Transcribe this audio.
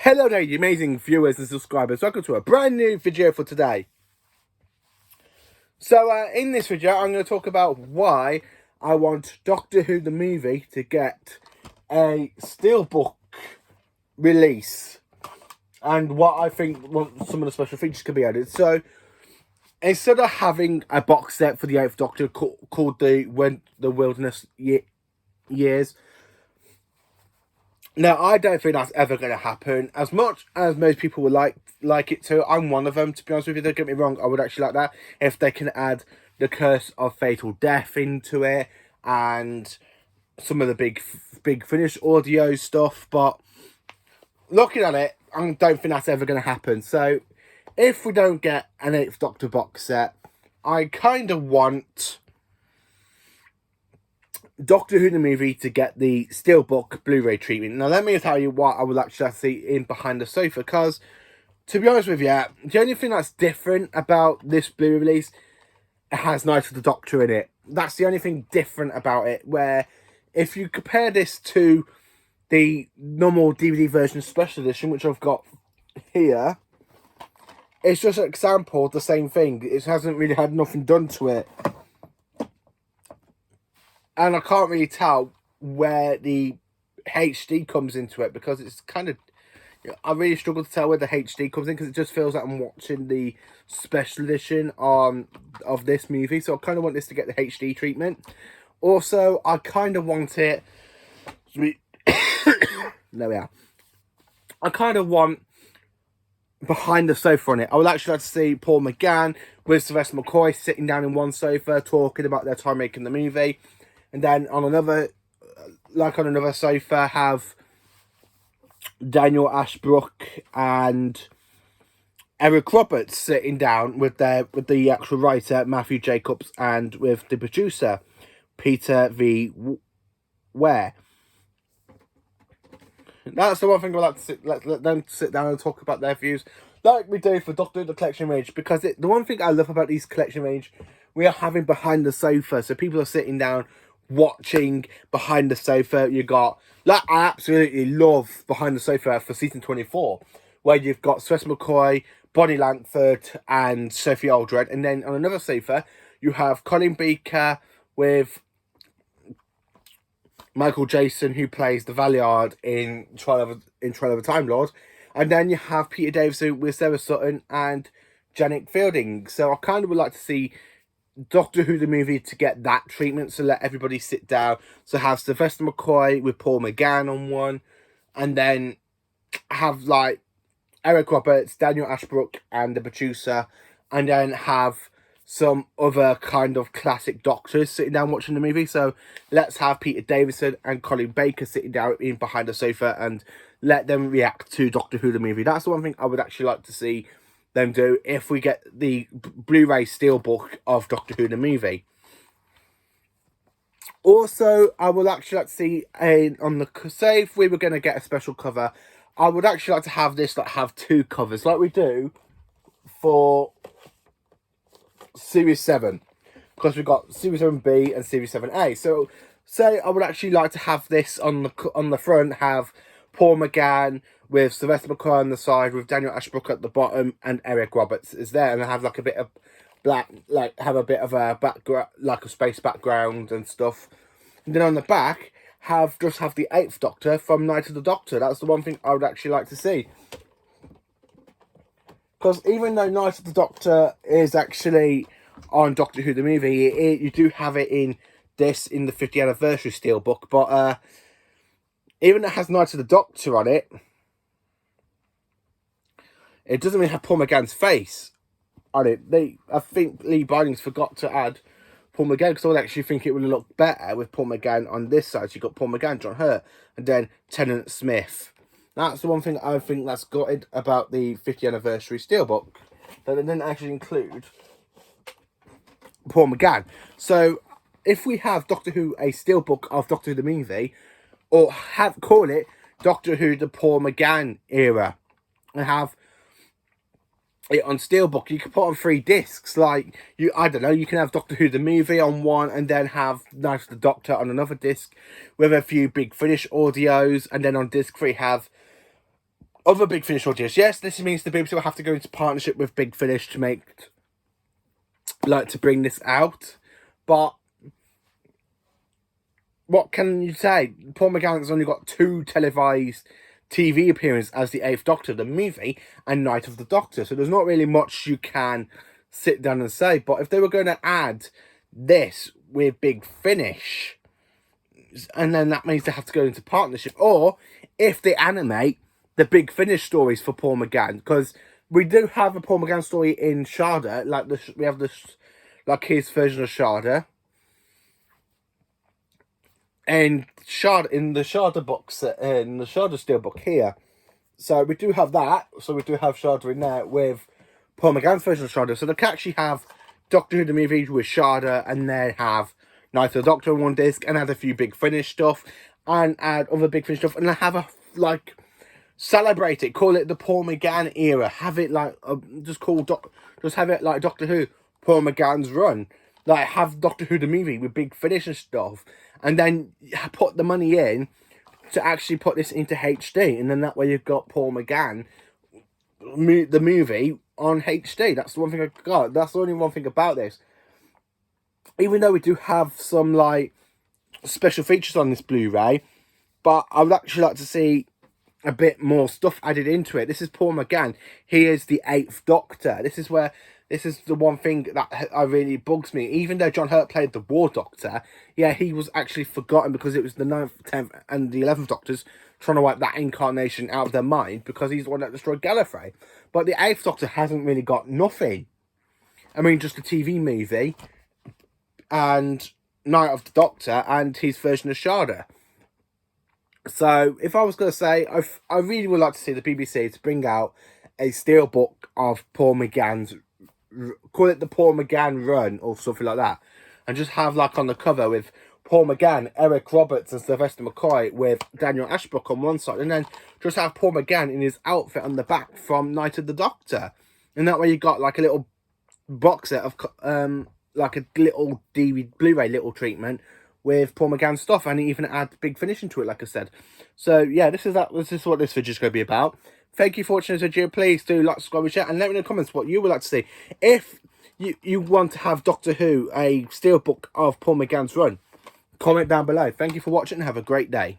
Hello there, you amazing viewers and subscribers. Welcome to a brand new video for today. So, in this video, I'm going to talk about why I want Doctor Who the movie to get a steelbook release and what I think some of the special features could be added. So, instead of having a box set for the 8th Doctor called the Wilderness Years, now, I don't think that's ever going to happen. As much as most people would like it to, I'm one of them, to be honest with you. Don't get me wrong, I would actually like that if they can add the Curse of Fatal Death into it and some of the big Finish audio stuff. But looking at it, I don't think that's ever going to happen. So, if we don't get an 8th Doctor box set, I kind of want Doctor Who the movie to get the steelbook Blu-ray treatment. Now, let me tell you what I would actually see in Behind the Sofa, because, to be honest with you, the only thing that's different about this Blu-ray release, it has Night of the Doctor in it. That's the only thing different about it, where if you compare this to the normal DVD version special edition, which I've got here, it's just an example of the same thing. It hasn't really had nothing done to it. And I can't really tell where the HD comes into it, because it's kind of... I really struggle to tell where the HD comes in, because it just feels like I'm watching the special edition of this movie. So I kind of want this to get the HD treatment. Also, I kind of want it... There we are. I kind of want Behind the Sofa on it. I would actually like to see Paul McGann with Sylvester McCoy sitting down in one sofa talking about their time making the movie. And then on another sofa, have Daniel Ashbrook and Eric Roberts sitting down with the actual writer Matthew Jacobs and with the producer Peter V. Ware. That's the one thing I'd like to let them sit down and talk about their views, like we do for Doctor Who the Collection Range. Because the one thing I love about these Collection Range, we are having Behind the Sofa, so people are sitting down watching Behind the Sofa. You got, like, I absolutely love Behind the Sofa for season 24, where you've got Sylvester McCoy, Bonnie Langford, and Sophie Aldred, and then on another sofa you have Colin Baker with Michael Jason, who plays the Valeyard in Trial of a Time Lord, and then you have Peter Davison with Sarah Sutton and Janet Fielding. So I kind of would like to see Doctor Who the movie to get that treatment, so let everybody sit down. So have Sylvester McCoy with Paul McGann on one, and then have like Eric Roberts, Daniel Ashbrook and the producer, and then have some other kind of classic doctors sitting down watching the movie. So let's have Peter Davison and Colin Baker sitting down in Behind the Sofa and let them react to Doctor Who the movie. That's the one thing I would actually like to see them do if we get the Blu-ray steelbook of Doctor Who the movie. Also, I would actually like to see say if we were going to get a special cover, I would actually like to have this have two covers like we do for Series 7, because we've got Series 7B and Series 7A. So say I would actually like to have this on the front, have Paul McGann with Sylvester McCoy on the side, with Daniel Ashbrook at the bottom, and Eric Roberts is there, and have like a bit of black, have a bit of a background, like a space background and stuff. And then on the back, just have the 8th Doctor from Night of the Doctor. That's the one thing I would actually like to see. Because even though Night of the Doctor is actually on Doctor Who the movie, you do have it in the 50th anniversary steelbook. But even though it has Night of the Doctor on it, it doesn't really have Paul McGann's face on it. I think Lee Bindings forgot to add Paul McGann, because I would actually think it would look better with Paul McGann on this side. So you've got Paul McGann, John Hurt, and then Tennant Smith. That's the one thing I think that's gutted about the 50th anniversary steelbook, that they didn't actually include Paul McGann. So if we have Doctor Who, a steelbook of Doctor Who the movie, or call it Doctor Who the Paul McGann era, and have it on steelbook, you can put on 3 discs. Like, I don't know, you can have Doctor Who the movie on one, and then have Night of the Doctor on another disc with a few Big Finish audios, and then on disc 3 have other Big Finish audios. Yes, this means the BBC will have to go into partnership with Big Finish to make, like, to bring this out. But what can you say? Paul McGann has only got 2 televised TV appearances as the 8th Doctor, the movie, and Night of the Doctor. So there's not really much you can sit down and say. But if they were going to add this with Big Finish, and then that means they have to go into partnership, or if they animate the Big Finish stories for Paul McGann, because we do have a Paul McGann story in Sharda, like we have this, like his version of Sharda. And Sharda, in the Sharda books, in the Sharda steelbook here. So we do have that. So we do have Sharda in there with Paul McGann's version of Sharda. So they can actually have Doctor Who the movie with Sharda, and then have Night of the Doctor on one disc, and add a few Big Finish stuff, and add other Big Finish stuff, and then have a, like, celebrate it, call it the Paul McGann era, have it like, just have it like Doctor Who, Paul McGann's run, like have Doctor Who the movie with Big Finish and stuff, and then put the money in to actually put this into HD, and then that way you've got Paul McGann, the movie, on HD. That's the one thing I got. That's the only one thing about this. Even though we do have some, like, special features on this Blu-ray, but I would actually like to see a bit more stuff added into it. This is Paul McGann. He is the 8th Doctor. This is the one thing that really bugs me. Even though John Hurt played the War Doctor, yeah, he was actually forgotten because it was the 9th, 10th, and the 11th Doctors trying to wipe that incarnation out of their mind because he's the one that destroyed Gallifrey. But the 8th Doctor hasn't really got nothing. I mean, just a TV movie and Night of the Doctor and his version of Sharda. So, if I was going to say, I really would like to see the BBC to bring out a steelbook of Paul McGann's, call it the Paul McGann run or something like that, and just have, like, on the cover with Paul McGann, Eric Roberts and Sylvester McCoy with Daniel Ashbrook on one side, and then just have Paul McGann in his outfit on the back from Night of the Doctor. And that way you got, like, a little box set of, like a little DVD, Blu-ray little treatment with Paul McGann stuff, and even add Big Finish into it, like I said. So yeah, this is what this video is going to be about. Thank you for watching this video. Please do like, subscribe, and share, and let me know in the comments what you would like to see. If you want to have Doctor Who, a steelbook of Paul McGann's run, comment down below. Thank you for watching and have a great day.